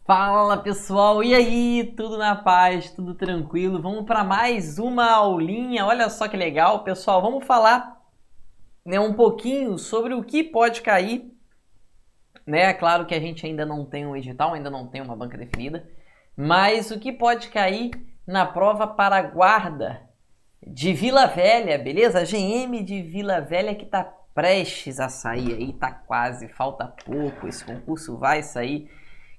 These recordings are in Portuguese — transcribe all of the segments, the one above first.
Fala pessoal, e aí? Tudo na paz, tudo tranquilo? Vamos para mais uma aulinha. Olha só que legal, pessoal. Vamos falar, né, um pouquinho sobre o que pode cair, né? Claro que a gente ainda não tem um edital, ainda não tem uma banca definida, mas o que pode cair na prova para a guarda de Vila Velha, beleza? A GM de Vila Velha que tá prestes a sair aí, tá quase, falta pouco, esse concurso vai sair.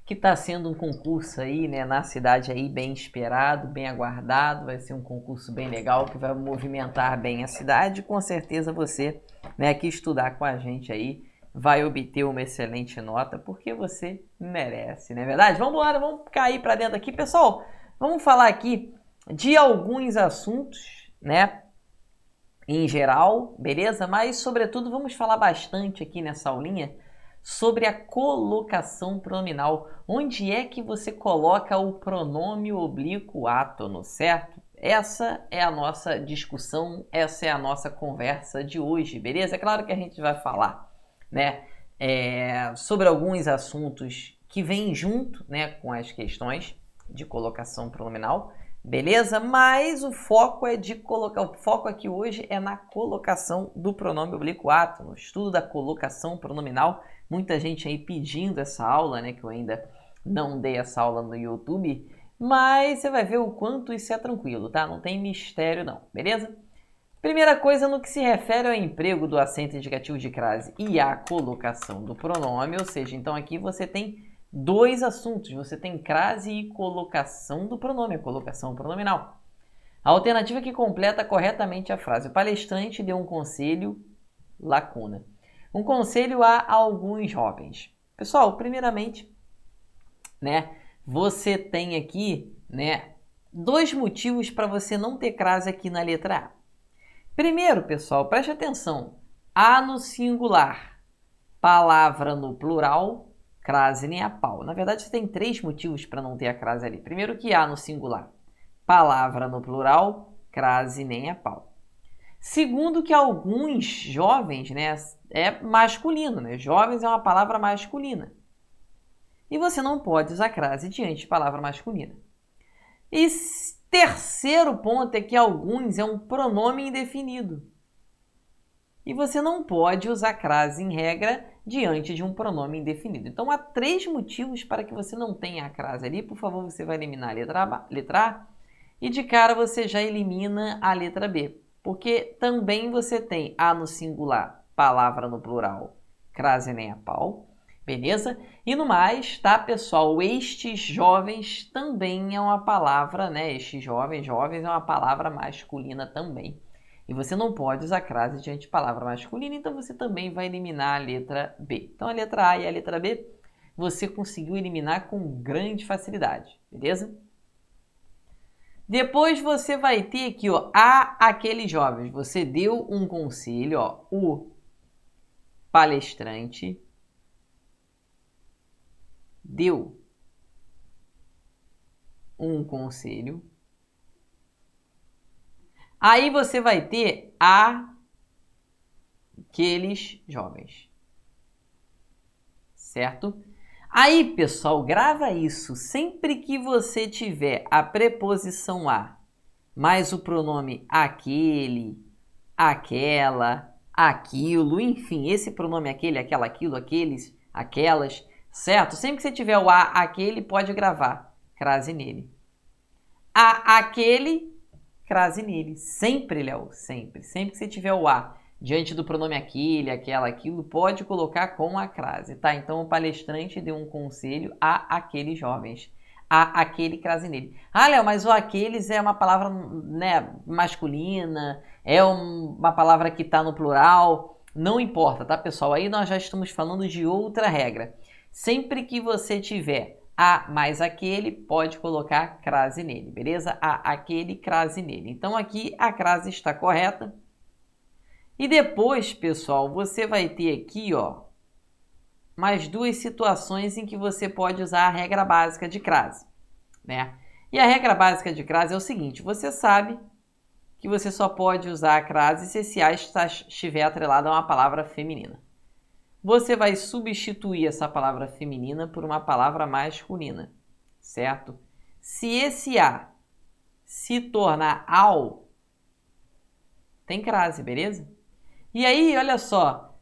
Que está sendo um concurso aí, né, na cidade aí, bem esperado, bem aguardado, vai ser um concurso bem legal, que vai movimentar bem a cidade, com certeza você, né, que estudar com a gente aí, vai obter uma excelente nota, porque você merece, não é verdade? Vamos embora, vamos cair para dentro aqui, pessoal, vamos falar aqui de alguns assuntos, né, em geral, beleza? Mas, sobretudo, vamos falar bastante aqui nessa aulinha sobre a colocação pronominal. Onde é que você coloca o pronome oblíquo átono, certo? Essa é a nossa discussão, essa é a nossa conversa de hoje, beleza? É claro que a gente vai falar, né, sobre alguns assuntos que vêm junto, né, com as questões de colocação pronominal, beleza? Mas o foco o foco aqui hoje é na colocação do pronome oblíquo átono, estudo da colocação pronominal. Muita gente aí pedindo essa aula, né? Que eu ainda não dei essa aula no YouTube. Mas você vai ver o quanto isso é tranquilo, tá? Não tem mistério não, beleza? Primeira coisa no que se refere ao emprego do acento indicativo de crase e à colocação do pronome. Ou seja, então aqui você tem dois assuntos. Você tem crase e colocação do pronome, a colocação pronominal. A alternativa que completa corretamente a frase. O palestrante deu um conselho, lacuna. Um conselho a alguns jovens. Pessoal, primeiramente, né, você tem aqui, né, dois motivos para você não ter crase aqui na letra A. Primeiro, pessoal, preste atenção. A no singular, palavra no plural, crase nem a pau. Na verdade, você tem três motivos para não ter a crase ali. Primeiro que A no singular, palavra no plural, crase nem a pau. Segundo que alguns jovens, né, é masculino, né? Jovens é uma palavra masculina. E você não pode usar crase diante de palavra masculina. E terceiro ponto é que alguns é um pronome indefinido. E você não pode usar crase em regra diante de um pronome indefinido. Então há três motivos para que você não tenha a crase ali. Por favor, você vai eliminar a letra A e de cara você já elimina a letra B. Porque também você tem A no singular, palavra no plural, crase nem a pau, beleza? E no mais, tá, pessoal? Estes jovens também é uma palavra, né? Estes jovens é uma palavra masculina também. E você não pode usar crase diante de palavra masculina, então você também vai eliminar a letra B. Então a letra A e a letra B você conseguiu eliminar com grande facilidade, beleza? Depois você vai ter aqui, ó, a aqueles jovens. Você deu um conselho, ó, o palestrante deu um conselho. Aí você vai ter aqueles jovens, certo? Aí, pessoal, grava isso. Sempre que você tiver a preposição a, mais o pronome aquele, aquela, aquilo, enfim, esse pronome aquele, aquela, aquilo, aqueles, aquelas, certo? Sempre que você tiver o a, aquele, pode gravar crase nele. A, aquele, crase nele. Sempre, Léo, sempre. Sempre que você tiver o a diante do pronome aquele, aquela, aquilo, pode colocar com a crase, tá? Então, o palestrante deu um conselho a aqueles jovens. A aquele, crase nele. Ah, Léo, mas o aqueles é uma palavra, né, masculina, é uma palavra que está no plural. Não importa, tá, pessoal? Aí nós já estamos falando de outra regra. Sempre que você tiver a mais aquele, pode colocar crase nele, beleza? A aquele, crase nele. Então, aqui a crase está correta. E depois, pessoal, você vai ter aqui, ó, mais duas situações em que você pode usar a regra básica de crase, né? E a regra básica de crase é o seguinte, você sabe que você só pode usar a crase se esse a estiver atrelado a uma palavra feminina. Você vai substituir essa palavra feminina por uma palavra masculina, certo? Se esse a se tornar ao, tem crase, beleza? E aí, olha só,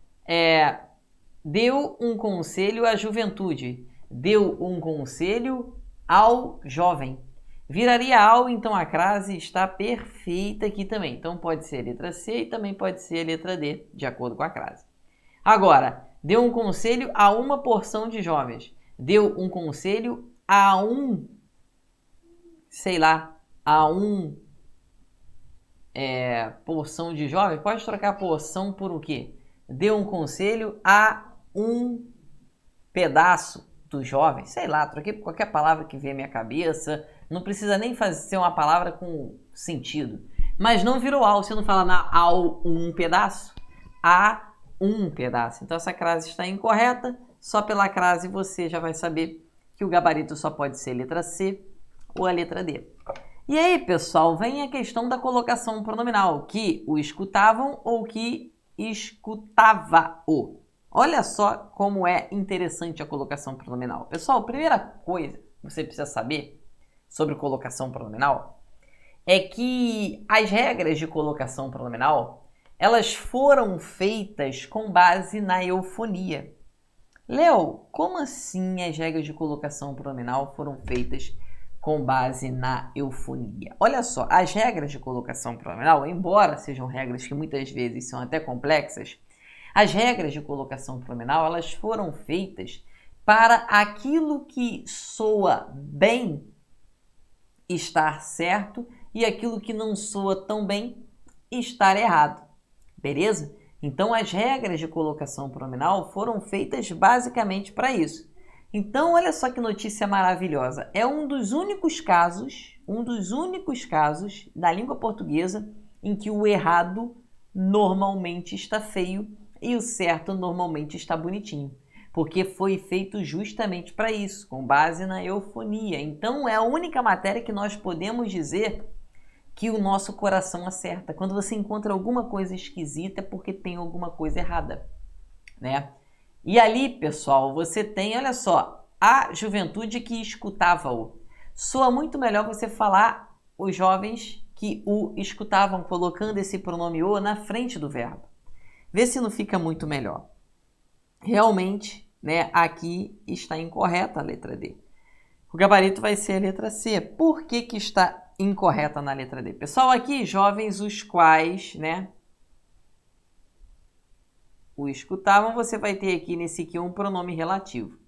deu um conselho à juventude, deu um conselho ao jovem. Viraria ao, então a crase está perfeita aqui também. Então pode ser a letra C e também pode ser a letra D, de acordo com a crase. Agora, deu um conselho a uma porção de jovens. Deu um conselho a porção de jovens. Pode trocar porção por o quê? Deu um conselho a um pedaço dos jovens. Sei lá, troquei por qualquer palavra que vier à minha cabeça. Não precisa nem ser uma palavra com sentido. Mas não virou ao. Você não fala ao um pedaço. A um pedaço. Então essa crase está incorreta. Só pela crase você já vai saber que o gabarito só pode ser letra C ou a letra D. E aí, pessoal, vem a questão da colocação pronominal, que o escutavam ou que escutava-o. Olha só como é interessante a colocação pronominal. Pessoal, a primeira coisa que você precisa saber sobre colocação pronominal é que as regras de colocação pronominal, elas foram feitas com base na eufonia. Léo, como assim as regras de colocação pronominal foram feitas com base na eufonia? Olha só, as regras de colocação pronominal, embora sejam regras que muitas vezes são até complexas, as regras de colocação pronominal, elas foram feitas para aquilo que soa bem estar certo e aquilo que não soa tão bem estar errado. Beleza? Então, as regras de colocação pronominal foram feitas basicamente para isso. Então, olha só que notícia maravilhosa. É um dos únicos casos da língua portuguesa em que o errado normalmente está feio e o certo normalmente está bonitinho. Porque foi feito justamente para isso, com base na eufonia. Então, é a única matéria que nós podemos dizer que o nosso coração acerta. Quando você encontra alguma coisa esquisita é porque tem alguma coisa errada, né? E ali, pessoal, você tem, olha só, a juventude que escutava-o. Soa muito melhor você falar os jovens que o escutavam, colocando esse pronome o na frente do verbo. Vê se não fica muito melhor. Realmente, né, aqui está incorreta a letra D. O gabarito vai ser a letra C. Por que que está incorreta na letra D? Pessoal, aqui, jovens os quais, né, o escutavam, você vai ter aqui nesse aqui um pronome relativo,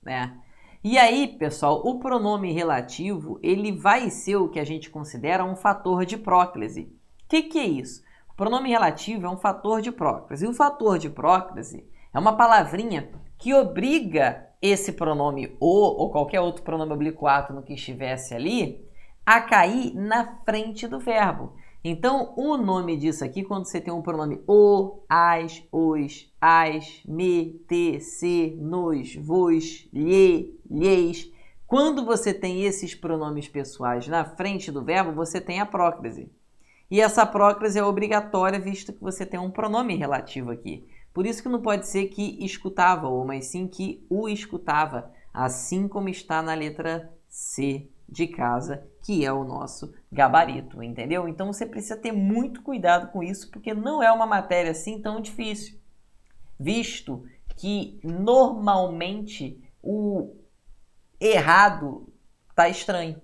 né? E aí, pessoal, o pronome relativo, ele vai ser o que a gente considera um fator de próclise. O que é isso? O pronome relativo é um fator de próclise. E o fator de próclise é uma palavrinha que obriga esse pronome o ou qualquer outro pronome oblíquo átono que estivesse ali a cair na frente do verbo. Então, o nome disso aqui, quando você tem um pronome o, as, os, as, me, te, se, nos, vos, lhe, lhes, quando você tem esses pronomes pessoais na frente do verbo, você tem a próclise. E essa próclise é obrigatória, visto que você tem um pronome relativo aqui. Por isso que não pode ser que escutava o, mas sim que o escutava, assim como está na letra C de casa, que é o nosso gabarito, entendeu? Então você precisa ter muito cuidado com isso, porque não é uma matéria assim tão difícil, visto que normalmente o errado tá estranho,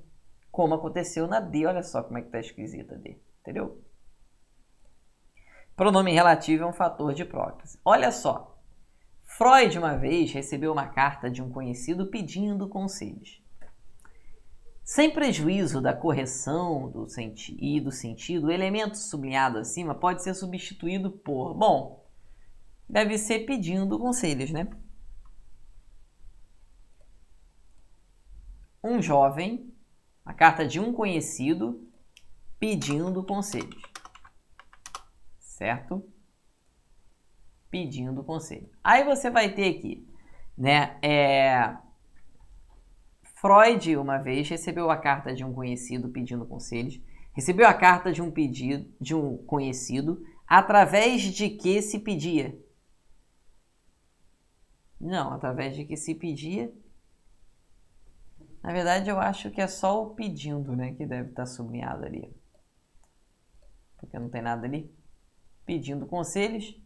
como aconteceu na D. Olha só como é que tá esquisita a D, entendeu? Pronome relativo é um fator de próclise. Olha só, Freud uma vez recebeu uma carta de um conhecido pedindo conselhos. Sem prejuízo da correção do sentido, o elemento sublinhado acima pode ser substituído por, bom, deve ser pedindo conselhos, né? Um jovem, a carta de um conhecido pedindo conselhos, certo? Pedindo conselho. Aí você vai ter aqui, né, Freud, uma vez, recebeu a carta de um conhecido pedindo conselhos. Recebeu a carta de um conhecido, através de que se pedia? Não, através de que se pedia. Na verdade, eu acho que é só o pedindo, né, que deve estar sublinhado ali. Porque não tem nada ali. Pedindo conselhos.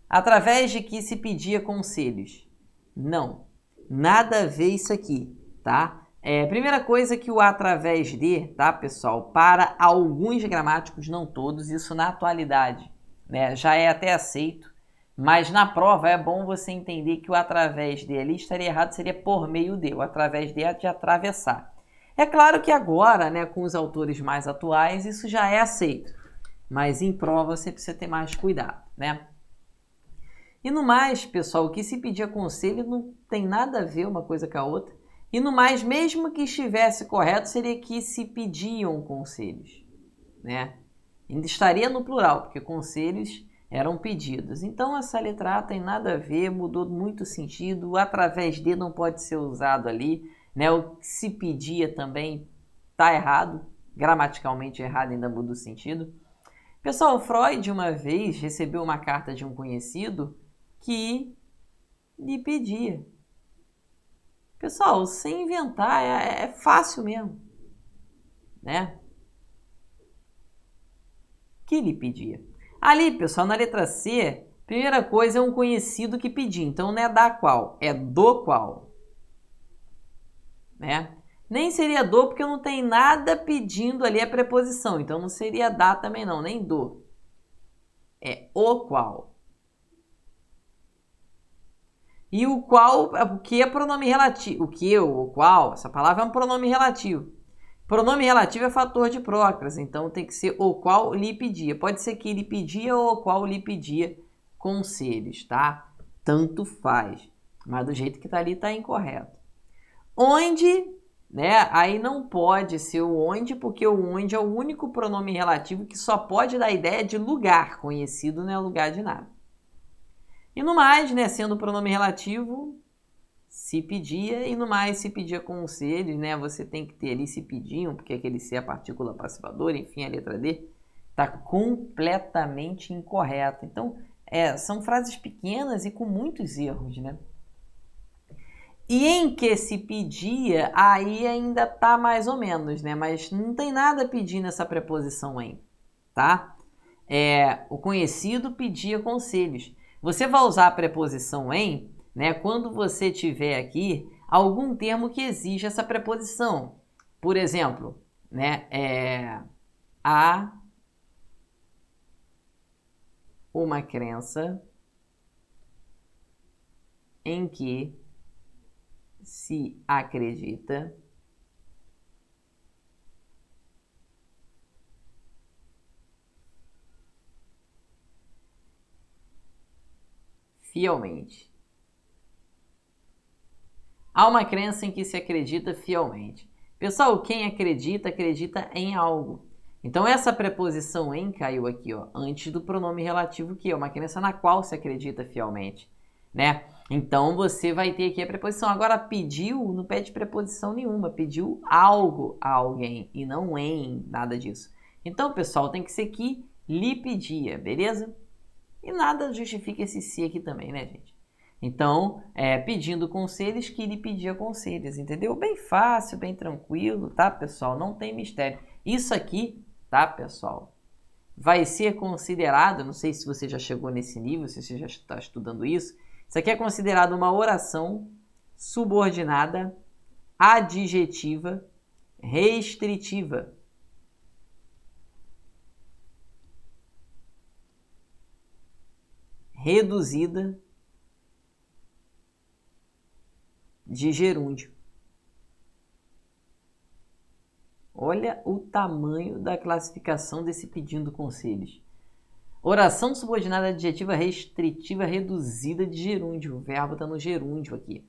Através de que se pedia conselhos? Não, nada a ver isso aqui, tá? Primeira coisa que o através de, tá, pessoal? Para alguns gramáticos, não todos, isso na atualidade, né, já é até aceito, mas na prova é bom você entender que o através de ali estaria errado, seria por meio de, o através de é de atravessar. É claro que agora, né, com os autores mais atuais, isso já é aceito, mas em prova você precisa ter mais cuidado, né? E no mais, pessoal, o que se pedia conselho não tem nada a ver uma coisa com a outra. E no mais, mesmo que estivesse correto, seria que se pediam conselhos, né? Ainda estaria no plural, porque conselhos eram pedidos. Então, essa letra A tem nada a ver, mudou muito sentido. O através de não pode ser usado ali, né? O que se pedia também está errado, gramaticalmente errado, ainda muda o sentido. Pessoal, Freud uma vez recebeu uma carta de um conhecido que lhe pedia. Pessoal, sem inventar, é fácil mesmo, né? Que lhe pedia. Ali, pessoal, na letra C, primeira coisa é um conhecido que pedia. Então, não é da qual, é do qual, né? Nem seria do, porque não tem nada pedindo ali a preposição. Então, não seria da também não, nem do. É o qual. E o qual, o que é pronome relativo? O que, o qual, essa palavra é um pronome relativo. Pronome relativo é fator de prócrase, então tem que ser o qual lhe pedia. Pode ser que ele pedia ou o qual lhe pedia conselhos, tá? Tanto faz. Mas do jeito que tá ali tá incorreto. Onde, né? Aí não pode ser o onde, porque o onde é o único pronome relativo que só pode dar ideia de lugar. Conhecido não é lugar de nada. E no mais, né, sendo o pronome relativo, se pedia, e no mais se pedia conselhos, né, você tem que ter ali se pediam, porque aquele se é a partícula passivadora, enfim, a letra D está completamente incorreta. Então, são frases pequenas e com muitos erros, né? E em que se pedia, aí ainda tá mais ou menos, né, mas não tem nada pedindo essa preposição em, tá? O conhecido pedia conselhos. Você vai usar a preposição em, né, quando você tiver aqui algum termo que exija essa preposição. Por exemplo, né, há uma crença em que se acredita fielmente. Há uma crença em que se acredita fielmente. Pessoal, quem acredita, acredita em algo. Então, essa preposição em caiu aqui, ó, antes do pronome relativo que é uma crença na qual se acredita fielmente, né? Então, você vai ter aqui a preposição. Agora, pediu, não pede preposição nenhuma. Pediu algo a alguém e não em, nada disso. Então, pessoal, tem que ser que lhe pedia, beleza? E nada justifica esse se aqui também, né, gente? Então, pedindo conselhos que lhe pedia conselhos, entendeu? Bem fácil, bem tranquilo, tá, pessoal? Não tem mistério. Isso aqui, tá, pessoal, vai ser considerado, não sei se você já chegou nesse nível, se você já está estudando isso, isso aqui é considerado uma oração subordinada, adjetiva, restritiva. Reduzida de gerúndio. Olha o tamanho da classificação desse pedindo conselhos. Oração subordinada adjetiva restritiva reduzida de gerúndio. O verbo está no gerúndio aqui.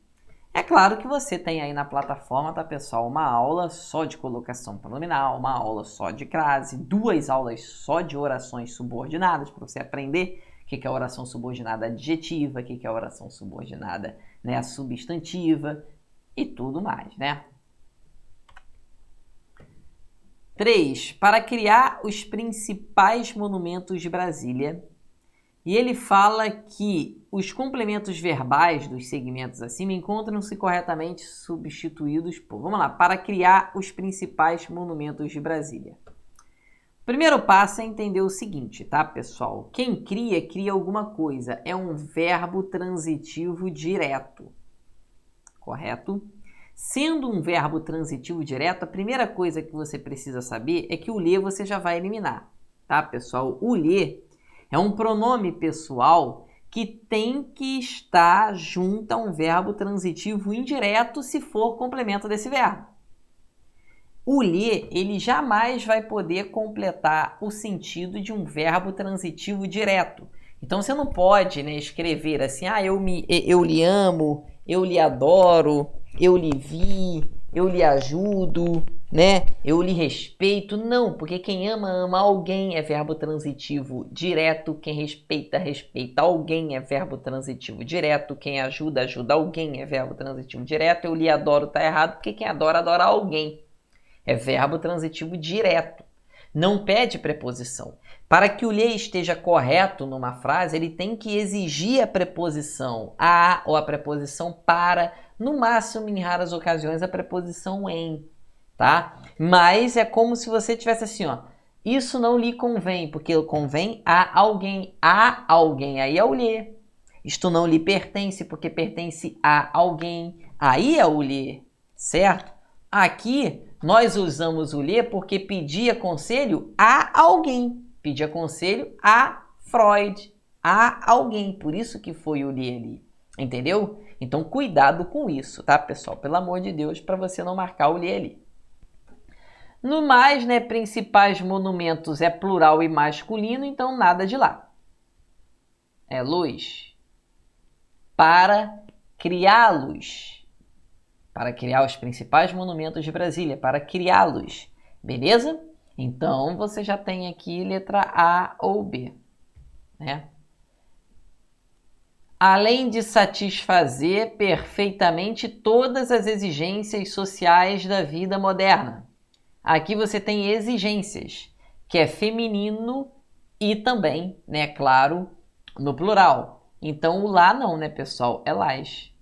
É claro que você tem aí na plataforma, tá, pessoal, uma aula só de colocação pronominal, uma aula só de crase, 2 aulas só de orações subordinadas para você aprender o que é a oração subordinada adjetiva, o que é a oração subordinada, né, substantiva e tudo mais, né? 3. Para criar os principais monumentos de Brasília. E ele fala que os complementos verbais dos segmentos acima encontram-se corretamente substituídos por... Vamos lá, para criar os principais monumentos de Brasília. O primeiro passo é entender o seguinte, tá, pessoal? Quem cria, cria alguma coisa. É um verbo transitivo direto. Correto? Sendo um verbo transitivo direto, a primeira coisa que você precisa saber é que o lhe você já vai eliminar, tá, pessoal? O lhe é um pronome pessoal que tem que estar junto a um verbo transitivo indireto se for complemento desse verbo. O lhe, ele jamais vai poder completar o sentido de um verbo transitivo direto. Então você não pode, né, escrever assim, eu lhe amo, eu lhe adoro, eu lhe vi, eu lhe ajudo, né? Eu lhe respeito. Não, porque quem ama, ama alguém é verbo transitivo direto. Quem respeita, respeita alguém é verbo transitivo direto. Quem ajuda, ajuda alguém é verbo transitivo direto. Eu lhe adoro tá errado, porque quem adora, adora alguém. É verbo transitivo direto. Não pede preposição. Para que o lhe esteja correto numa frase, ele tem que exigir a preposição a ou a preposição para, no máximo, em raras ocasiões, a preposição em, tá? Mas é como se você tivesse assim, ó, isso não lhe convém, porque convém a alguém, aí é o lhe. Isto não lhe pertence, porque pertence a alguém, aí é o lhe, certo? Aqui nós usamos o lhe porque pedia conselho a alguém. Pedia conselho a Freud, a alguém. Por isso que foi o lhe ali. Entendeu? Então, cuidado com isso, tá, pessoal? Pelo amor de Deus, para você não marcar o lhe ali. No mais, né, principais monumentos é plural e masculino, então nada de lá. É luz. Para criá-los. Para criar os principais monumentos de Brasília, para criá-los. Beleza? Então, você já tem aqui letra A ou B, né? Além de satisfazer perfeitamente todas as exigências sociais da vida moderna. Aqui você tem exigências, que é feminino e também, né, claro, no plural. Então, o lá não, né, pessoal? É las.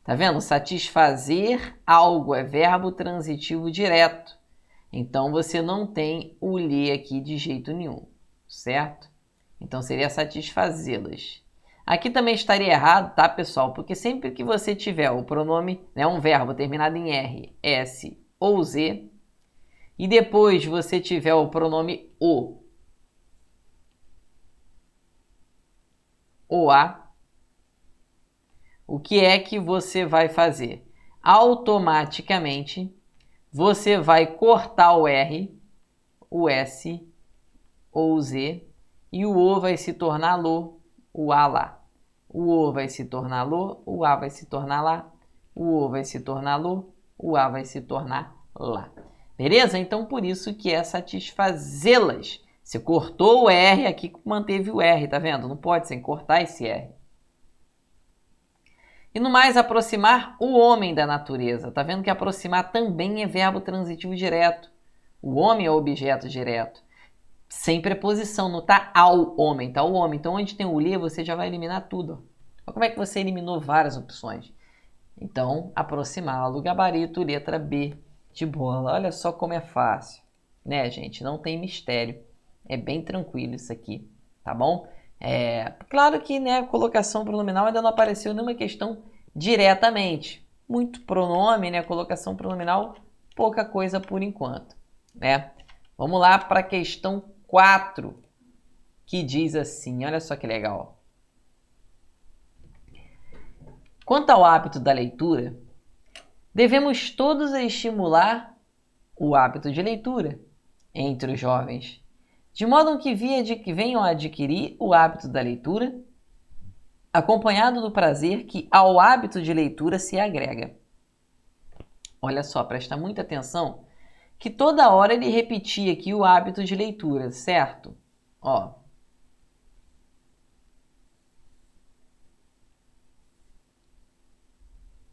Tá vendo? Satisfazer algo é verbo transitivo direto. Então, você não tem o lhe aqui de jeito nenhum, certo? Então, seria satisfazê-las. Aqui também estaria errado, tá, pessoal? Porque sempre que você tiver o pronome, né, um verbo terminado em R, S ou Z, e depois você tiver o pronome o ou a, o que é que você vai fazer? Automaticamente, você vai cortar o R, o S ou o Z, e o O vai se tornar LO, o A lá. O O vai se tornar LO, o A vai se tornar lá. O O vai se tornar LO, o A vai se tornar lá. Beleza? Então, por isso que é satisfazê-las. Você cortou o R, aqui manteve o R, tá vendo? Não pode sem cortar esse R. E no mais, aproximar o homem da natureza. Tá vendo que aproximar também é verbo transitivo direto. O homem é objeto direto. Sem preposição, não tá ao homem, tá o homem. Então, onde tem o lhe, você já vai eliminar tudo. Olha como é que você eliminou várias opções. Então, aproximá-lo, gabarito, letra B de bola. Olha só como é fácil. Né, gente? Não tem mistério. É bem tranquilo isso aqui, tá bom? Claro que, né, a colocação pronominal ainda não apareceu nenhuma questão diretamente. Muito pronome, né? Colocação pronominal, pouca coisa por enquanto, né? Vamos lá para a questão 4, que diz assim, olha só que legal. Quanto ao hábito da leitura, devemos todos estimular o hábito de leitura entre os jovens, de modo que venham a adquirir o hábito da leitura, acompanhado do prazer que ao hábito de leitura se agrega. Olha só, presta muita atenção, que toda hora ele repetia aqui o hábito de leitura, certo? Ó.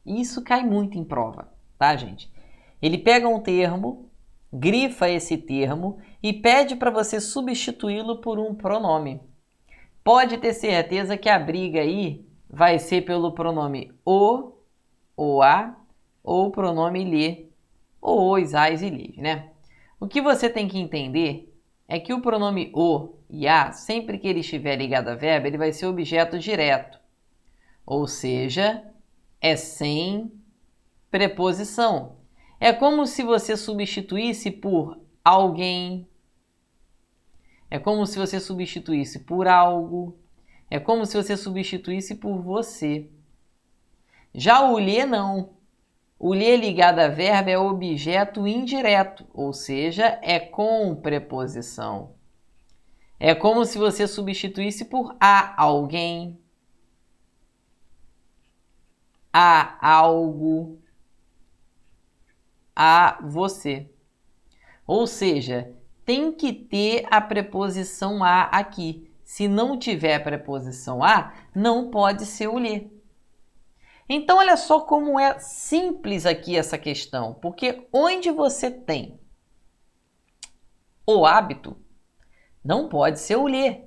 Isso cai muito em prova, tá, gente? Ele pega um termo grifa esse termo e pede para você substituí-lo por um pronome. Pode ter certeza que a briga aí vai ser pelo pronome o, ou a, ou o pronome lhe, ou os, as e lhes, né? O que você tem que entender é que o pronome o e a, sempre que ele estiver ligado a verbo, ele vai ser objeto direto. Ou seja, é sem preposição. É como se você substituísse por alguém, é como se você substituísse por algo, é como se você substituísse por você. Já o lhe não. O lhe ligado a verbo é objeto indireto, ou seja, é com preposição. É como se você substituísse por a alguém, a algo, a você. Ou seja, tem que ter a preposição a aqui. Se não tiver a preposição a, não pode ser o lhe. Então, olha só como é simples aqui essa questão. Porque onde você tem o hábito, não pode ser o lhe.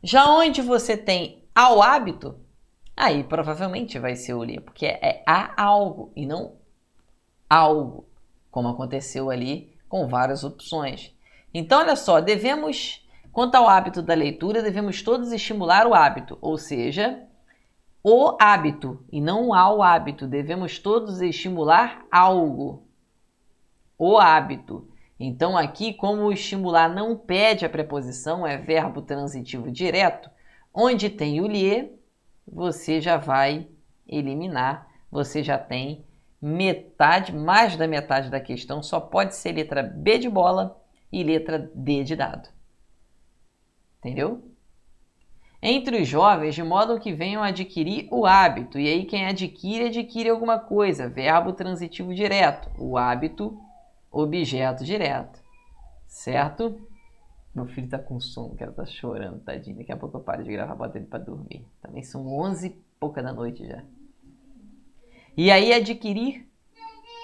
Já onde você tem ao hábito, aí provavelmente vai ser o lhe, porque é a algo e não algo, como aconteceu ali com várias opções. Então, olha só, quanto ao hábito da leitura, devemos todos estimular o hábito, ou seja, o hábito e não ao hábito. Devemos todos estimular algo, o hábito. Então, aqui, como o estimular não pede a preposição, é verbo transitivo direto, onde tem o lhe, você já vai eliminar, você já tem metade, mais da metade da questão, só pode ser letra B de bola e letra D de dado. Entendeu? Entre os jovens, de modo que venham adquirir o hábito. E aí quem adquire alguma coisa. Verbo transitivo direto. O hábito, objeto direto. Certo? Meu filho tá com sono, que ela tá chorando, tadinho. Daqui a pouco eu paro de gravar, boto ele pra dormir. Também são 11 e pouca da noite já. E aí adquirir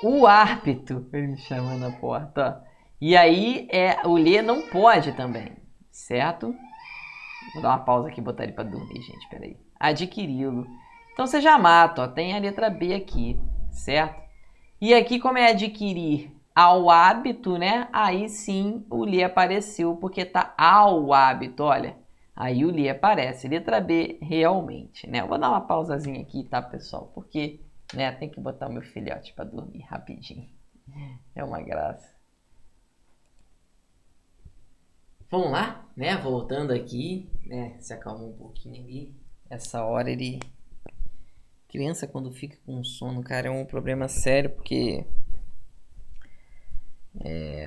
o hábito. Ele me chamando na porta, ó. E aí o lhe não pode também. Certo? Vou dar uma pausa aqui e botar ele para dormir, gente. Peraí. Adquiri-lo. Então você já mata, ó. Tem a letra B aqui, certo? E aqui, como é adquirir ao hábito, né? Aí sim o lhe apareceu, porque tá ao hábito, olha. Aí o lhe aparece. Letra B, realmente, né? Eu vou dar uma pausazinha aqui, tá, pessoal? Porque, né, tem que botar o meu filhote para dormir rapidinho. É uma graça. Vamos lá, né? Voltando aqui, né? Se acalmou um pouquinho ali. Essa hora ele... Criança quando fica com sono, cara, é um problema sério, porque...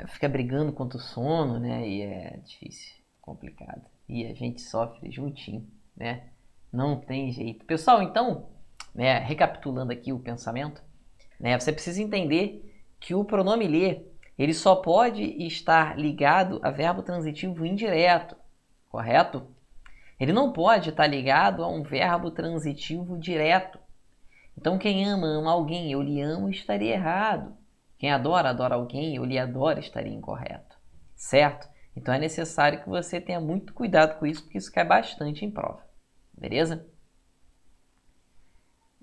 fica brigando contra o sono, né? E é difícil, complicado. E a gente sofre juntinho, né? Não tem jeito. Pessoal, então, né? Recapitulando aqui o pensamento, né? Você precisa entender que o pronome lhe, ele só pode estar ligado a verbo transitivo indireto, correto? Ele não pode estar ligado a um verbo transitivo direto. Então, quem ama, ama alguém, eu lhe amo, estaria errado. Quem adora, adora alguém, eu lhe adoro, estaria incorreto. Certo? Então, é necessário que você tenha muito cuidado com isso, porque isso cai bastante em prova. Beleza?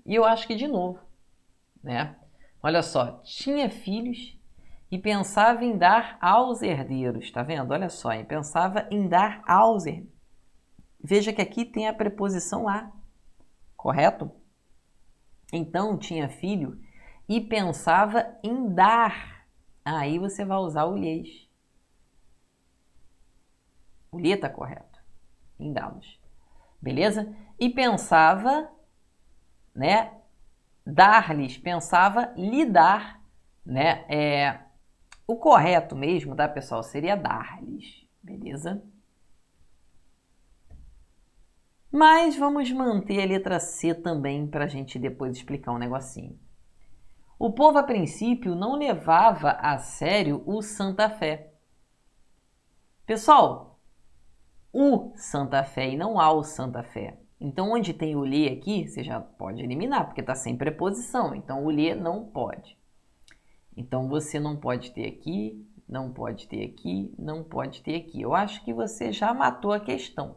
E eu acho que, de novo, né? Olha só, tinha filhos e pensava em dar aos herdeiros, tá vendo? Olha só, hein? Pensava em dar aos herdeiros. Veja que aqui tem a preposição a, correto? Então, tinha filho e pensava em dar. Aí você vai usar o lhes. O lhe tá correto. Em dá-los. Beleza? E pensava, né? Dar-lhes, pensava lhe dar, né? O correto mesmo, tá, pessoal? Seria dar-lhes, beleza? Mas vamos manter a letra C também para a gente depois explicar um negocinho. O povo, a princípio, não levava a sério o Santa Fé. Pessoal, o Santa Fé e não ao Santa Fé. Então, onde tem o lhe aqui, você já pode eliminar, porque está sem preposição. Então, o lhe não pode. Então, você não pode ter aqui, não pode ter aqui, não pode ter aqui. Eu acho que você já matou a questão,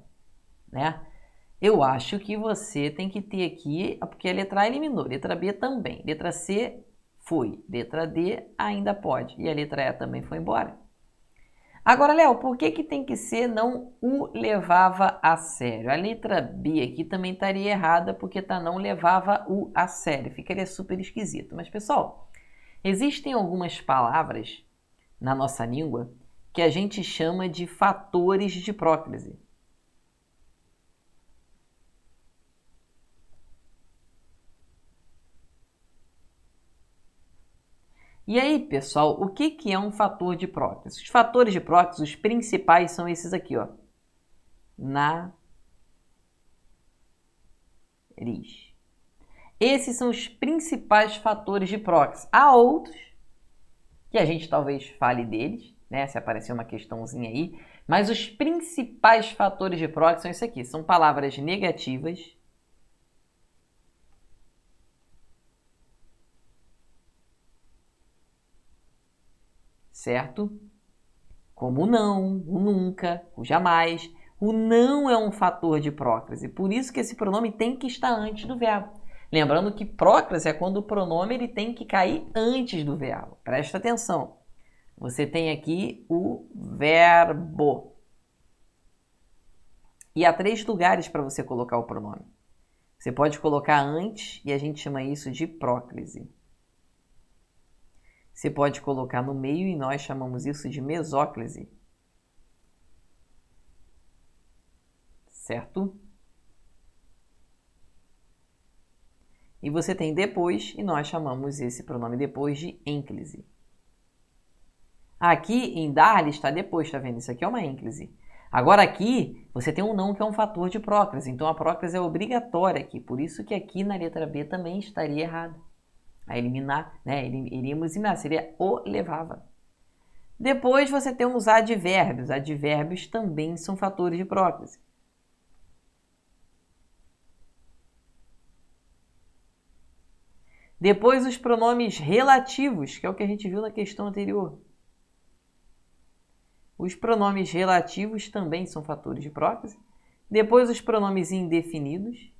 né? Eu acho que você tem que ter aqui, porque a letra A eliminou, letra B também, letra C foi, letra D ainda pode, e a letra E também foi embora. Agora, Léo, por que tem que ser não o levava a sério? A letra B aqui também estaria errada, porque não levava o a sério, ficaria super esquisito. Mas, pessoal, existem algumas palavras na nossa língua que a gente chama de fatores de próclise. E aí, pessoal, o que é um fator de próclise? Os fatores de próclise, os principais são esses aqui, ó. Nariz. Esses são os principais fatores de próclise. Há outros que a gente talvez fale deles, né? Se aparecer uma questãozinha aí. Mas os principais fatores de próclise são isso aqui. São palavras negativas. Certo? Como o não, o nunca, o jamais. O não é um fator de próclise. Por isso que esse pronome tem que estar antes do verbo. Lembrando que próclise é quando o pronome ele tem que cair antes do verbo. Presta atenção. Você tem aqui o verbo. E há 3 lugares para você colocar o pronome. Você pode colocar antes e a gente chama isso de próclise. Você pode colocar no meio e nós chamamos isso de mesóclise. Certo? E você tem depois e nós chamamos esse pronome depois de ênclise. Aqui em dar-lhe está depois, tá vendo? Isso aqui é uma ênclise. Agora aqui você tem um não que é um fator de próclise. Então a próclise é obrigatória aqui. Por isso que aqui na letra B também estaria errado. A eliminar, né? Iríamos eliminar, seria o levava. Depois você tem os advérbios. Advérbios também são fatores de próclise. Depois os pronomes relativos, que é o que a gente viu na questão anterior. Os pronomes relativos também são fatores de próclise. Depois os pronomes indefinidos.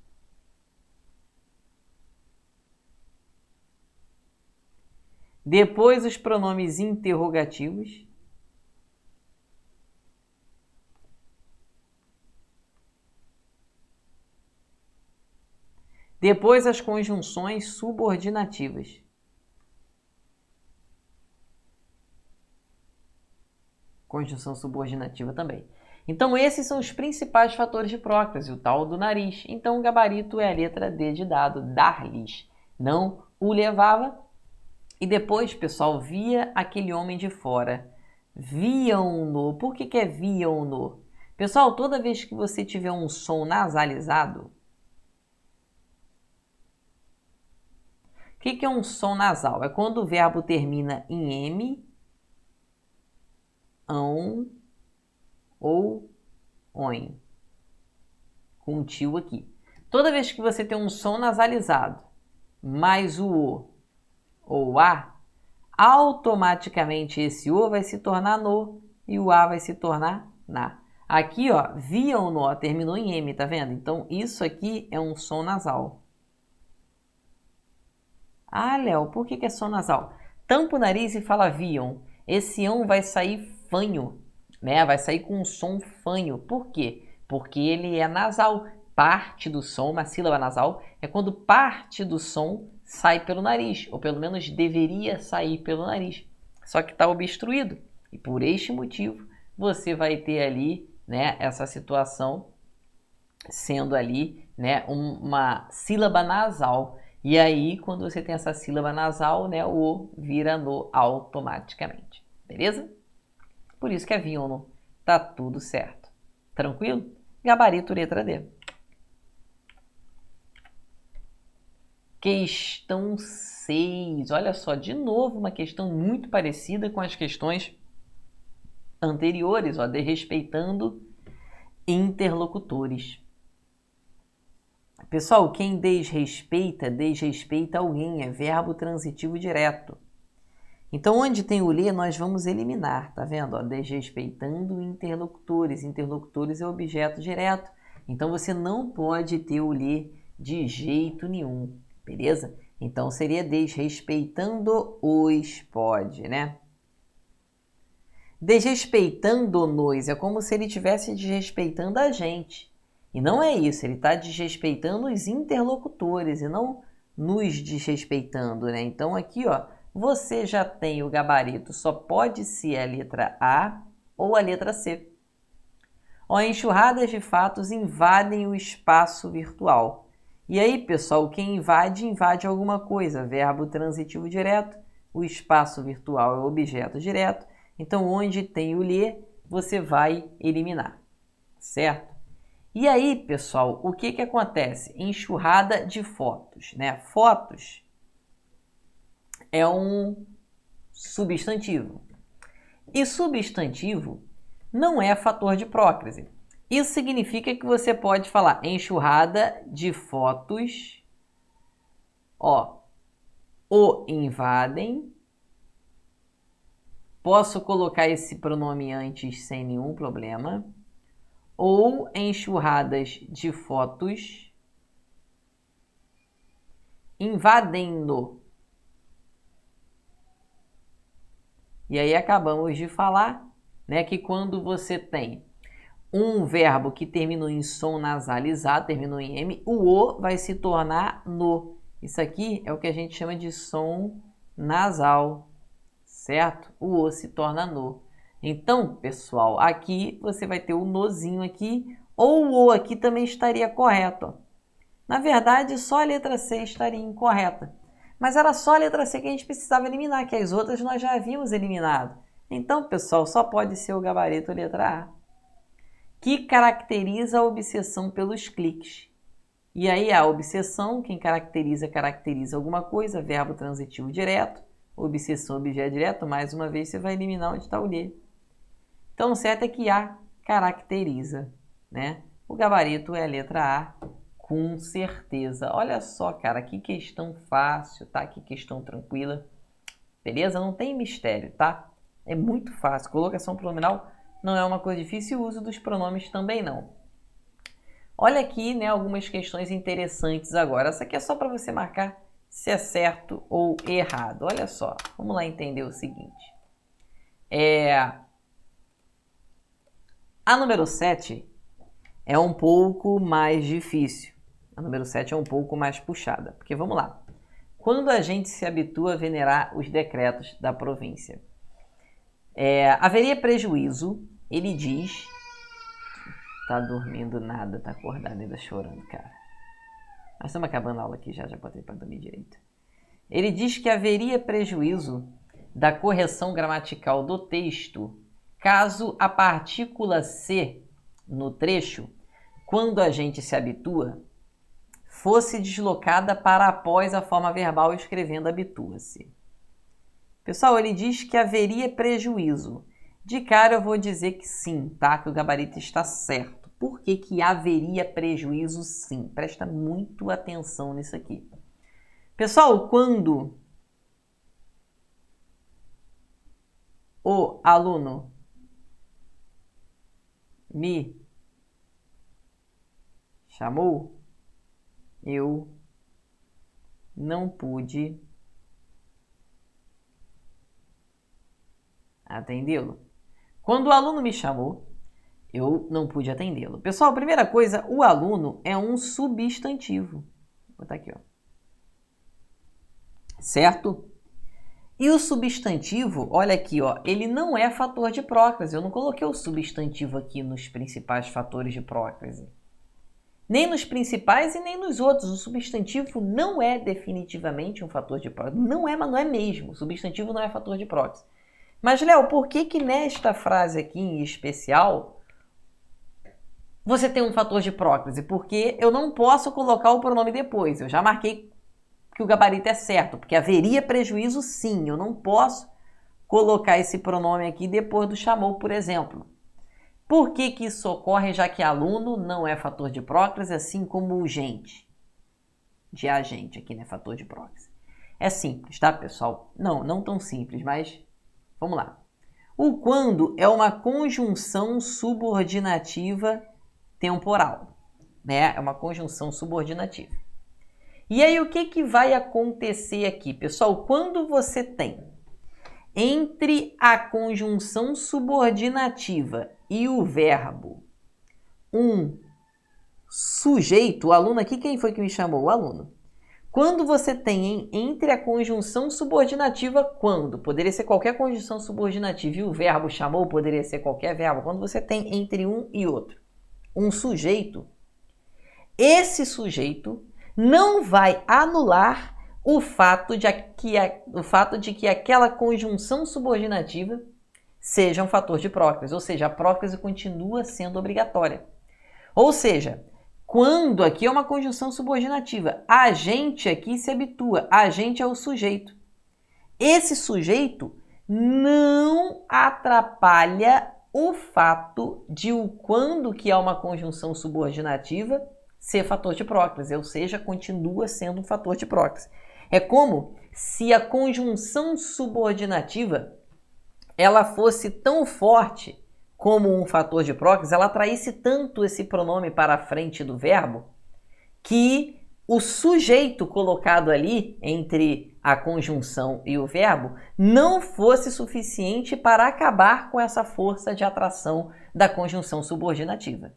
Depois os pronomes interrogativos. Depois as conjunções subordinativas. Conjunção subordinativa também. Então esses são os principais fatores de próclise, o tal do nariz. Então o gabarito é a letra D de dado, dar-lhes. Não o levava. E depois, pessoal, via aquele homem de fora. Viam-no. Por que é viam-no? Pessoal, toda vez que você tiver um som nasalizado, o que é um som nasal? É quando o verbo termina em M, ão ou oin. Com um tio aqui. Toda vez que você tem um som nasalizado, mais o O ou A, automaticamente esse O vai se tornar no e o A vai se tornar na. Aqui, ó, viam-no, ó, terminou em M, tá vendo? Então, isso aqui é um som nasal. Ah, Léo, por que é som nasal? Tampa o nariz e fala viam. Esse ão vai sair fanho, né? Vai sair com um som fanho. Por quê? Porque ele é nasal. Parte do som, uma sílaba nasal, é quando parte do som sai pelo nariz, ou pelo menos deveria sair pelo nariz. Só que está obstruído. E por este motivo, você vai ter ali, né, essa situação sendo ali, né, uma sílaba nasal. E aí, quando você tem essa sílaba nasal, né, o O vira no automaticamente. Beleza? Por isso que é viam-no. Tá tudo certo. Tranquilo? Gabarito letra D. Questão 6. Olha só, de novo uma questão muito parecida com as questões anteriores, ó, desrespeitando interlocutores. Pessoal, quem desrespeita alguém, é verbo transitivo direto. Então, onde tem o lhe, nós vamos eliminar, tá vendo? Ó, desrespeitando interlocutores. Interlocutores é objeto direto. Então, você não pode ter o lhe de jeito nenhum, beleza? Então, seria desrespeitando os pode, né? Desrespeitando-nos é como se ele estivesse desrespeitando a gente. E não é isso, ele está desrespeitando os interlocutores e não nos desrespeitando, né? Então, aqui, ó, você já tem o gabarito, só pode ser a letra A ou a letra C. Ó, enxurradas de fatos invadem o espaço virtual. E aí, pessoal, quem invade, invade alguma coisa. Verbo transitivo direto, o espaço virtual é o objeto direto. Então, onde tem o lhe, você vai eliminar, certo? E aí, pessoal, o que acontece? Enxurrada de fotos, né? Fotos é um substantivo. E substantivo não é fator de próclise. Isso significa que você pode falar enxurrada de fotos, ó, o invadem. Posso colocar esse pronome antes sem nenhum problema. Ou enxurradas de fotos invadem-no. E aí acabamos de falar, né, que quando você tem um verbo que terminou em som nasalizado, terminou em M, o O vai se tornar no. Isso aqui é o que a gente chama de som nasal, certo? O O se torna no. Então, pessoal, aqui você vai ter o nozinho aqui, ou o O aqui também estaria correto. Ó. Na verdade, só a letra C estaria incorreta. Mas era só a letra C que a gente precisava eliminar, que as outras nós já havíamos eliminado. Então, pessoal, só pode ser o gabarito letra A, que caracteriza a obsessão pelos cliques. E aí a obsessão, quem caracteriza alguma coisa, verbo transitivo direto, obsessão, objeto direto, mais uma vez você vai eliminar onde está o lhe. Então, o certo é que A caracteriza, né? O gabarito é a letra A, com certeza. Olha só, cara, que questão fácil, tá? Que questão tranquila. Beleza? Não tem mistério, tá? É muito fácil. Colocação pronominal não é uma coisa difícil e o uso dos pronomes também não. Olha aqui, né, algumas questões interessantes agora. Essa aqui é só para você marcar se é certo ou errado. Olha só, vamos lá entender o seguinte. A número 7 é um pouco mais difícil. A número 7 é um pouco mais puxada. Porque vamos lá. Quando a gente se habitua a venerar os decretos da província, haveria prejuízo, ele diz... Tá dormindo nada, tá acordado ainda chorando, cara. Nós estamos acabando a aula aqui já botei para dormir direito. Ele diz que haveria prejuízo da correção gramatical do texto caso a partícula C no trecho, quando a gente se habitua, fosse deslocada para após a forma verbal escrevendo habitua-se. Pessoal, ele diz que haveria prejuízo. De cara eu vou dizer que sim, tá? Que o gabarito está certo. Por que que haveria prejuízo sim? Presta muito atenção nisso aqui. Pessoal, quando o aluno me chamou, eu não pude atendê-lo. Quando o aluno me chamou, eu não pude atendê-lo. Pessoal, primeira coisa, o aluno é um substantivo. Vou botar aqui, ó. Certo? E o substantivo, olha aqui, ó, ele não é fator de próclise. Eu não coloquei o substantivo aqui nos principais fatores de próclise. Nem nos principais e nem nos outros. O substantivo não é definitivamente um fator de próclise. Não é, mas não é mesmo. O substantivo não é fator de próclise. Mas, Léo, por que que nesta frase aqui em especial você tem um fator de próclise? Porque eu não posso colocar o pronome depois. Eu já marquei que o gabarito é certo, porque haveria prejuízo sim. Eu não posso colocar esse pronome aqui depois do chamou, por exemplo. Por que que isso ocorre, já que aluno não é fator de próclise, assim como o gente? De agente aqui, né? Fator de próclise. É simples, tá, pessoal? Não tão simples, mas vamos lá. O quando é uma conjunção subordinativa temporal, né? É uma conjunção subordinativa. E aí, o que vai acontecer aqui, pessoal? Quando você tem entre a conjunção subordinativa e o verbo um sujeito, o aluno aqui, quem foi que me chamou? O aluno. Quando você tem entre a conjunção subordinativa, quando? Poderia ser qualquer conjunção subordinativa e o verbo chamou, poderia ser qualquer verbo. Quando você tem entre um e outro um sujeito, esse sujeito não vai anular o fato de que aquela conjunção subordinativa seja um fator de próclise, ou seja, a próclise continua sendo obrigatória. Ou seja, quando aqui é uma conjunção subordinativa, a gente aqui se habitua, a gente é o sujeito. Esse sujeito não atrapalha o fato de o quando que é uma conjunção subordinativa ser fator de próclise, ou seja, continua sendo um fator de próclise. É como se a conjunção subordinativa ela fosse tão forte como um fator de próclise, ela atraísse tanto esse pronome para a frente do verbo, que o sujeito colocado ali entre a conjunção e o verbo não fosse suficiente para acabar com essa força de atração da conjunção subordinativa.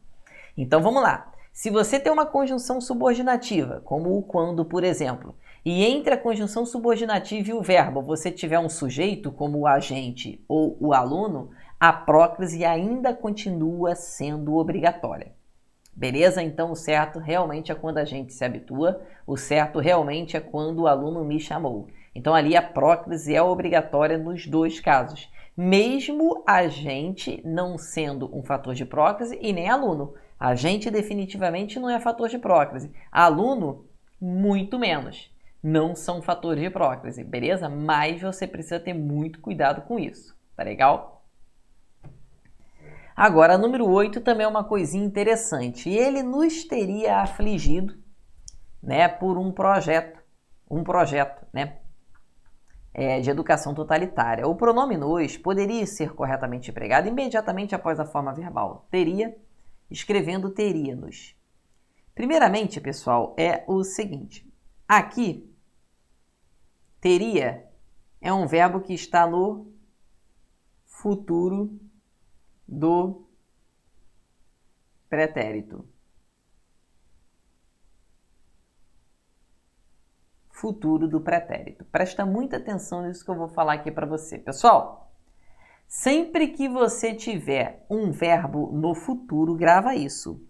Então vamos lá. Se você tem uma conjunção subordinativa, como o quando, por exemplo, e entre a conjunção subordinativa e o verbo você tiver um sujeito, como o agente ou o aluno, a próclise ainda continua sendo obrigatória. Beleza? Então o certo realmente é quando a gente se habitua, o certo realmente é quando o aluno me chamou. Então ali a próclise é obrigatória nos dois casos, mesmo a gente não sendo um fator de próclise e nem aluno. A gente definitivamente não é fator de próclise. Aluno, muito menos. Não são fatores de próclise, beleza? Mas você precisa ter muito cuidado com isso, tá legal? Agora, número 8 também é uma coisinha interessante. Ele nos teria afligido, né, por um projeto, né, de educação totalitária. O pronome nos poderia ser corretamente empregado imediatamente após a forma verbal. Teria, escrevendo teríamos. Primeiramente, pessoal, é o seguinte. Aqui, teria é um verbo que está no futuro do pretérito. Futuro do pretérito. Presta muita atenção nisso que eu vou falar aqui para você. Pessoal, sempre que você tiver um verbo no futuro, grava isso.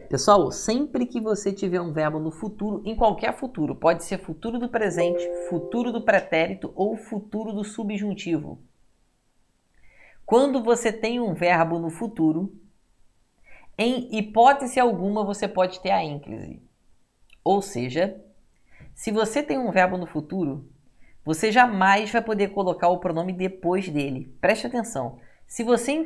Pessoal, sempre que você tiver um verbo no futuro, em qualquer futuro, pode ser futuro do presente, futuro do pretérito ou futuro do subjuntivo. Quando você tem um verbo no futuro, em hipótese alguma você pode ter a ênclise. Ou seja, se você tem um verbo no futuro, você jamais vai poder colocar o pronome depois dele. Preste atenção. Se você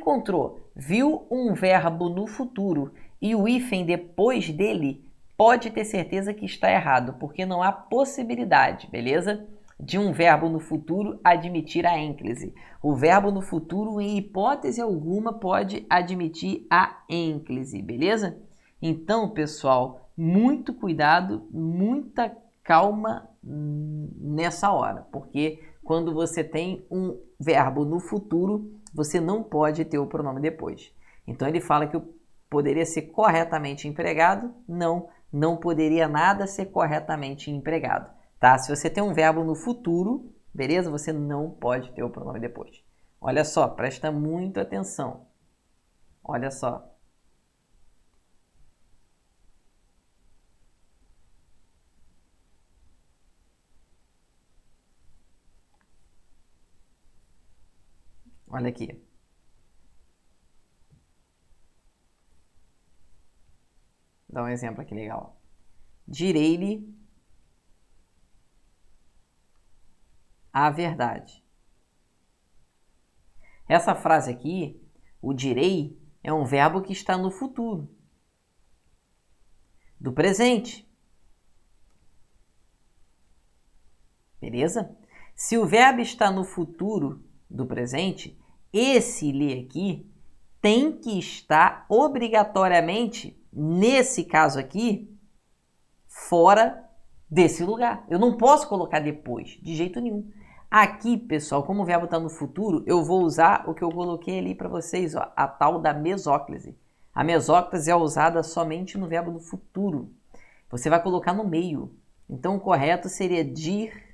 viu um verbo no futuro e o hífen depois dele, pode ter certeza que está errado, porque não há possibilidade, beleza? De um verbo no futuro admitir a ênclise. O verbo no futuro, em hipótese alguma, pode admitir a ênclise, beleza? Então, pessoal, muito cuidado, muita calma nessa hora, porque quando você tem um verbo no futuro, você não pode ter o pronome depois. Então, ele fala que poderia ser corretamente empregado? Não poderia nada ser corretamente empregado. Tá? Se você tem um verbo no futuro, beleza? Você não pode ter o pronome depois. Olha só, presta muita atenção. Olha só. Olha aqui. Dá um exemplo aqui legal. Direi-lhe a verdade. Essa frase aqui, o direi, é um verbo que está no futuro, do presente. Beleza? Se o verbo está no futuro do presente, esse ler aqui tem que estar obrigatoriamente, nesse caso aqui, fora desse lugar. Eu não posso colocar depois, de jeito nenhum. Aqui, pessoal, como o verbo está no futuro, eu vou usar o que eu coloquei ali para vocês, ó, a tal da mesóclise. A mesóclise é usada somente no verbo no futuro. Você vai colocar no meio. Então, o correto seria dir-lhe-ei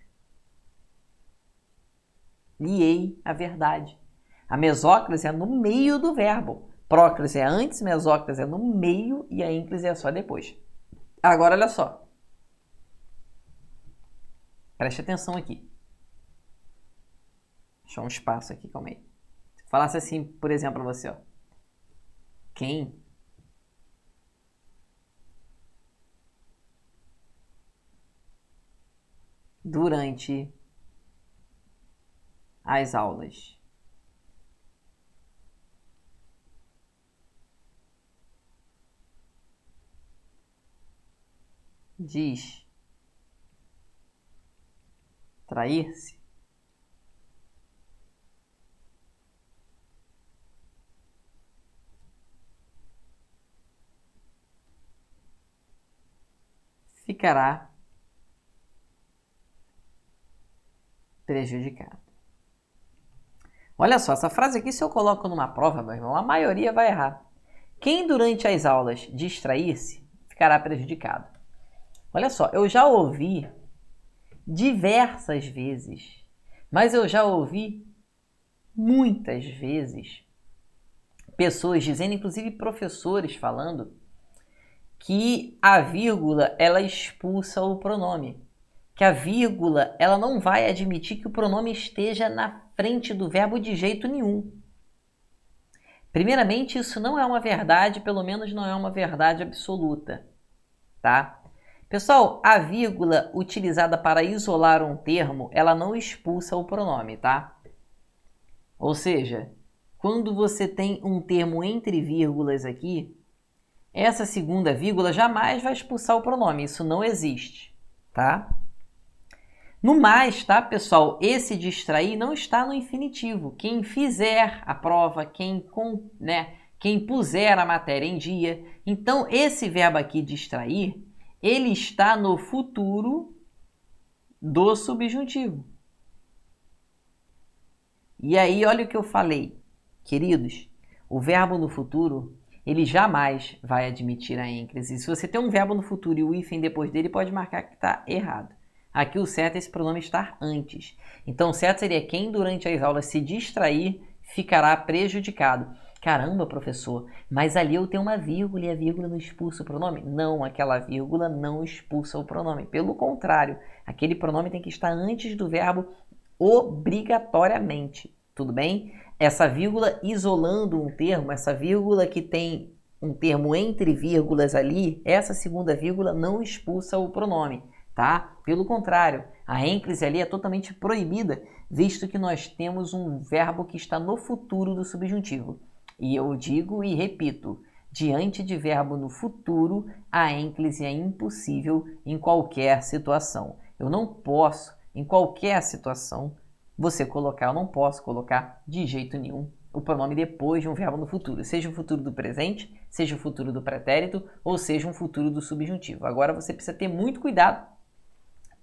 a verdade. A mesóclise é no meio do verbo. Próclise é antes, mesóclise é no meio e a ínclise é só depois. Agora, olha só. Preste atenção aqui. Deixa um espaço aqui, calma aí. Se eu falasse assim, por exemplo, para você, ó. Quem durante as aulas distrair-se, ficará prejudicado. Olha só, essa frase aqui, se eu coloco numa prova, meu irmão, a maioria vai errar. Quem durante as aulas distrair-se, ficará prejudicado. Olha só, eu já ouvi diversas vezes, mas eu já ouvi muitas vezes pessoas dizendo, inclusive professores falando, que a vírgula ela expulsa o pronome. Que a vírgula ela não vai admitir que o pronome esteja na frente do verbo de jeito nenhum. Primeiramente, isso não é uma verdade, pelo menos não é uma verdade absoluta, tá? Pessoal, a vírgula utilizada para isolar um termo, ela não expulsa o pronome, tá? Ou seja, quando você tem um termo entre vírgulas aqui, essa segunda vírgula jamais vai expulsar o pronome, isso não existe, tá? No mais, tá, pessoal, esse distrair não está no infinitivo. Quem fizer a prova, quem puser a matéria em dia. Então, esse verbo aqui, distrair, ele está no futuro do subjuntivo. E aí, olha o que eu falei. Queridos, o verbo no futuro, ele jamais vai admitir a ênclise. Se você tem um verbo no futuro e o hífen depois dele, pode marcar que está errado. Aqui o certo é esse pronome estar antes. Então, o certo seria quem durante as aulas se distrair ficará prejudicado. Caramba, professor, mas ali eu tenho uma vírgula e a vírgula não expulsa o pronome? Não, aquela vírgula não expulsa o pronome. Pelo contrário, aquele pronome tem que estar antes do verbo obrigatoriamente. Tudo bem? Essa vírgula isolando um termo, essa vírgula que tem um termo entre vírgulas ali, essa segunda vírgula não expulsa o pronome. Tá? Pelo contrário, a ênclise ali é totalmente proibida, visto que nós temos um verbo que está no futuro do subjuntivo. E eu digo e repito, diante de verbo no futuro, a ênclise é impossível em qualquer situação. Eu não posso, em qualquer situação, eu não posso colocar de jeito nenhum o pronome depois de um verbo no futuro, seja o futuro do presente, seja o futuro do pretérito, ou seja um futuro do subjuntivo. Agora você precisa ter muito cuidado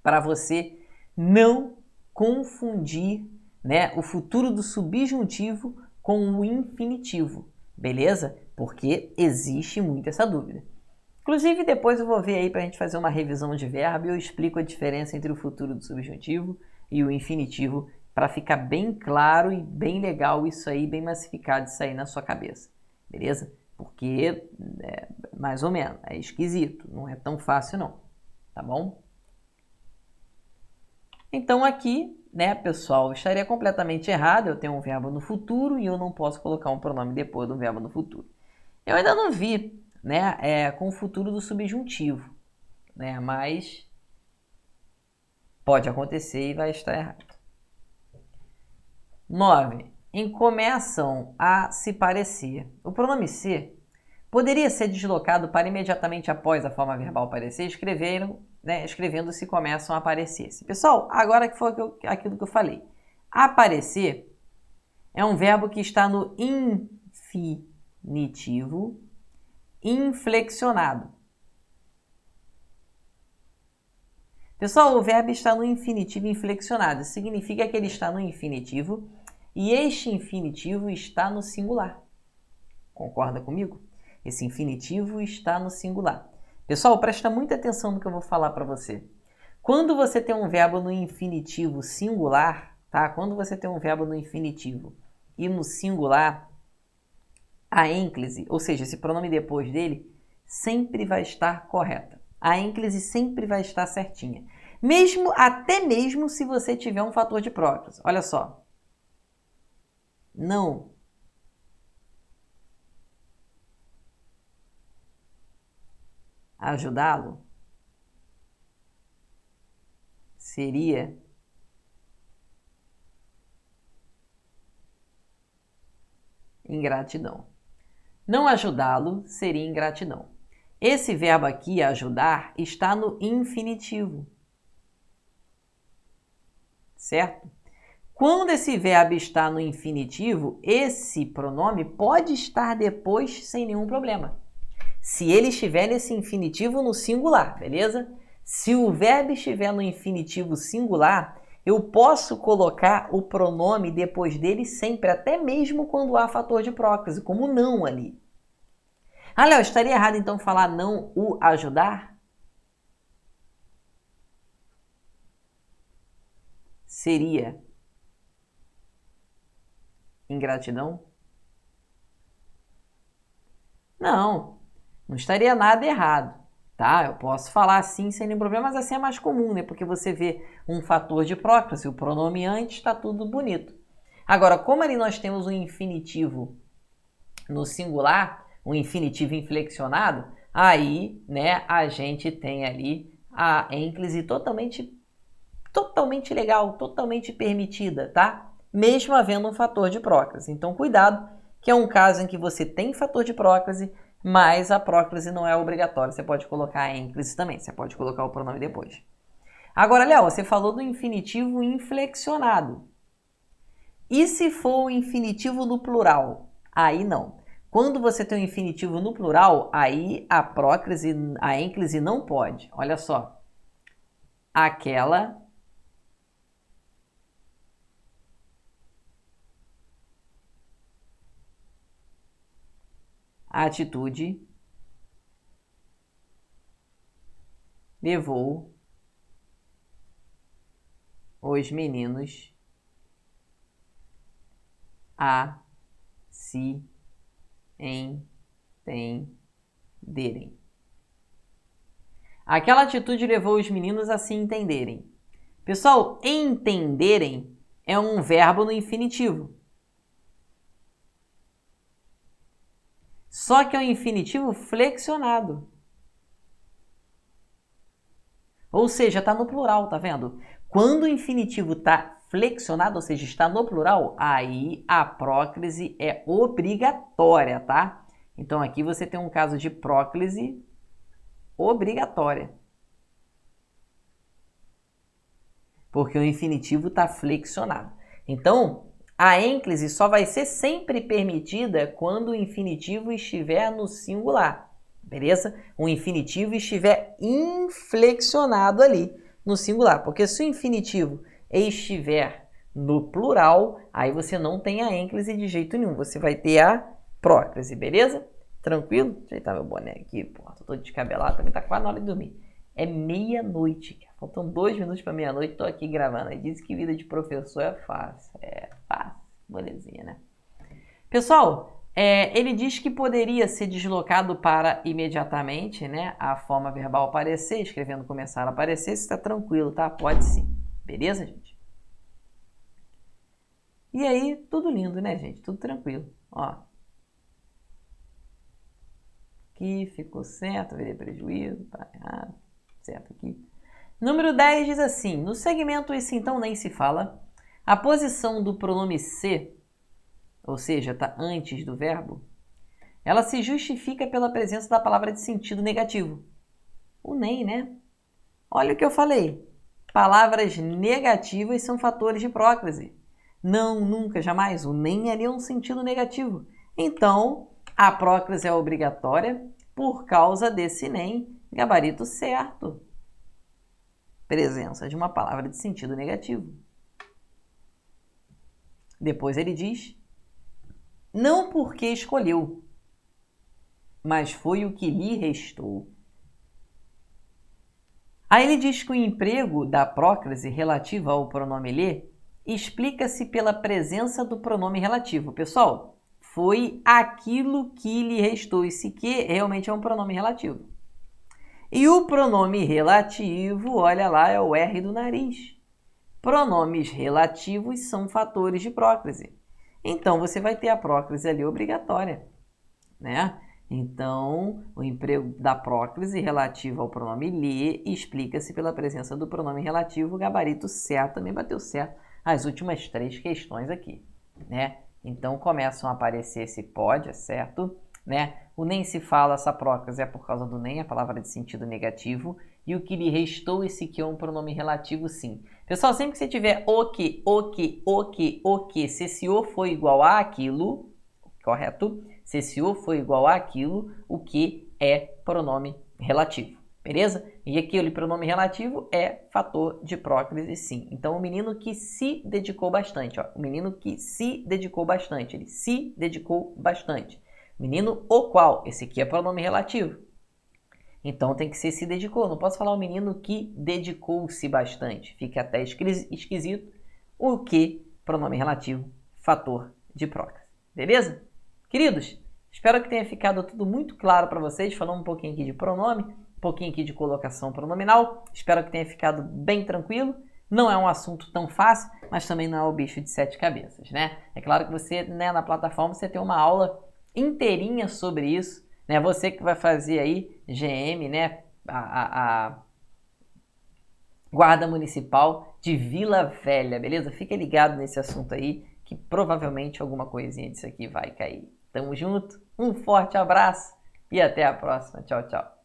para você não confundir, né, o futuro do subjuntivo com o infinitivo, beleza? Porque existe muito essa dúvida. Inclusive, depois eu vou ver aí para a gente fazer uma revisão de verbo e eu explico a diferença entre o futuro do subjuntivo e o infinitivo para ficar bem claro e bem legal isso aí, bem massificado isso aí na sua cabeça, beleza? Porque, mais ou menos, é esquisito, não é tão fácil não, tá bom? Então aqui, né, pessoal, estaria completamente errado, eu tenho um verbo no futuro e eu não posso colocar um pronome depois do verbo no futuro. Eu ainda não vi, né, com o futuro do subjuntivo, né, mas pode acontecer e vai estar errado. 9. Em começam a se parecer. O pronome se poderia ser deslocado para imediatamente após a forma verbal parecer. Escreveram né, escrevendo-se começam a aparecer-se. Pessoal, agora que foi aquilo que eu falei. Aparecer é um verbo que está no infinitivo inflexionado. Pessoal, o verbo está no infinitivo inflexionado. Significa que ele está no infinitivo e este infinitivo está no singular. Concorda comigo? Esse infinitivo está no singular. Pessoal, presta muita atenção no que eu vou falar para você. Quando você tem um verbo no infinitivo singular, tá? Quando você tem um verbo no infinitivo e no singular, a ênclise, ou seja, esse pronome depois dele, sempre vai estar correta. A ênclise sempre vai estar certinha. Até mesmo se você tiver um fator de próclise. Olha só. Não ajudá-lo seria ingratidão. Não ajudá-lo seria ingratidão. Esse verbo aqui, ajudar, está no infinitivo. Certo? Quando esse verbo está no infinitivo, esse pronome pode estar depois sem nenhum problema. Se ele estiver nesse infinitivo no singular, beleza? Se o verbo estiver no infinitivo singular, eu posso colocar o pronome depois dele sempre, até mesmo quando há fator de próclise, como não ali. Ah, Léo, estaria errado então falar não o ajudar? Seria ingratidão? Não estaria nada errado, tá? Eu posso falar assim sem nenhum problema, mas assim é mais comum, né? Porque você vê um fator de próclise, o pronome antes, está tudo bonito. Agora, como ali nós temos um infinitivo no singular, um infinitivo inflexionado, aí, né, a gente tem ali a ênclise totalmente legal, totalmente permitida, tá? Mesmo havendo um fator de próclise. Então, cuidado, que é um caso em que você tem fator de próclise, mas a próclise não é obrigatória. Você pode colocar a ênclise também, você pode colocar o pronome depois. Agora, Léo, você falou do infinitivo inflexionado. E se for o infinitivo no plural? Aí não. Quando você tem um infinitivo no plural, aí a próclise, a ênclise não pode. Olha só. Aquela atitude levou os meninos a se entenderem. Aquela atitude levou os meninos a se entenderem. Pessoal, entenderem é um verbo no infinitivo. Só que é um infinitivo flexionado. Ou seja, está no plural, tá vendo? Quando o infinitivo está flexionado, ou seja, está no plural, aí a próclise é obrigatória, tá? Então aqui você tem um caso de próclise obrigatória. Porque o infinitivo está flexionado. Então, a ênclise só vai ser sempre permitida quando o infinitivo estiver no singular, beleza? O infinitivo estiver inflexionado ali no singular, porque se o infinitivo estiver no plural, aí você não tem a ênclise de jeito nenhum, você vai ter a próclise, beleza? Tranquilo? Deixa eu ajeitar meu boné aqui, pô, tô todo descabelado, também tá quase na hora de dormir. É meia-noite, cara. Faltam 2 minutos para meia-noite, tô aqui gravando. Aí diz que vida de professor é fácil. É fácil, molezinha, né? Pessoal, ele diz que poderia ser deslocado para imediatamente, né? A forma verbal aparecer, escrevendo começar a aparecer, isso tá tranquilo, tá? Pode sim. Beleza, gente? E aí, tudo lindo, né, gente? Tudo tranquilo. Ó. Aqui ficou certo, verei prejuízo, tá errado. Certo aqui. Número 10 diz assim, no segmento esse então nem se fala, a posição do pronome se, ou seja, está antes do verbo, ela se justifica pela presença da palavra de sentido negativo. O nem, né? Olha o que eu falei. Palavras negativas são fatores de próclise. Não, nunca, jamais. O nem ali é um sentido negativo. Então, a próclise é obrigatória por causa desse nem, gabarito certo. Presença de uma palavra de sentido negativo. Depois ele diz, não porque escolheu, mas foi o que lhe restou. Aí ele diz que o emprego da próclise relativa ao pronome lhe explica-se pela presença do pronome relativo. Pessoal, foi aquilo que lhe restou. Esse que realmente é um pronome relativo. E o pronome relativo, olha lá, é o R do nariz. Pronomes relativos são fatores de próclise. Então, você vai ter a próclise ali obrigatória, né? Então, o emprego da próclise relativa ao pronome lhe explica-se pela presença do pronome relativo, gabarito certo, também bateu certo as últimas 3 questões aqui, né? Então, começam a aparecer esse pode, é certo, né? O nem se fala, essa próclise é por causa do nem, a palavra de sentido negativo, e o que lhe restou, esse que é um pronome relativo, sim. Pessoal, sempre que você tiver o que, se esse o for igual a aquilo, correto? Se esse o for igual a aquilo, o que é pronome relativo, beleza? E aquele pronome relativo é fator de próclise, sim. Então, o menino que se dedicou bastante, ó. O menino que se dedicou bastante, ele se dedicou bastante. Menino o qual, esse aqui é pronome relativo. Então, tem que ser se dedicou. Não posso falar o menino que dedicou-se bastante. Fica até esquisito. O que, pronome relativo, fator de próclise. Beleza? Queridos, espero que tenha ficado tudo muito claro para vocês. Falamos um pouquinho aqui de pronome, um pouquinho aqui de colocação pronominal. Espero que tenha ficado bem tranquilo. Não é um assunto tão fácil, mas também não é o bicho de 7 cabeças, né? É claro que você, né, na plataforma, você tem uma aula inteirinha sobre isso, né? Você que vai fazer aí GM, né? A Guarda Municipal de Vila Velha, beleza? Fica ligado nesse assunto aí, que provavelmente alguma coisinha disso aqui vai cair. Tamo junto, um forte abraço e até a próxima. Tchau, tchau.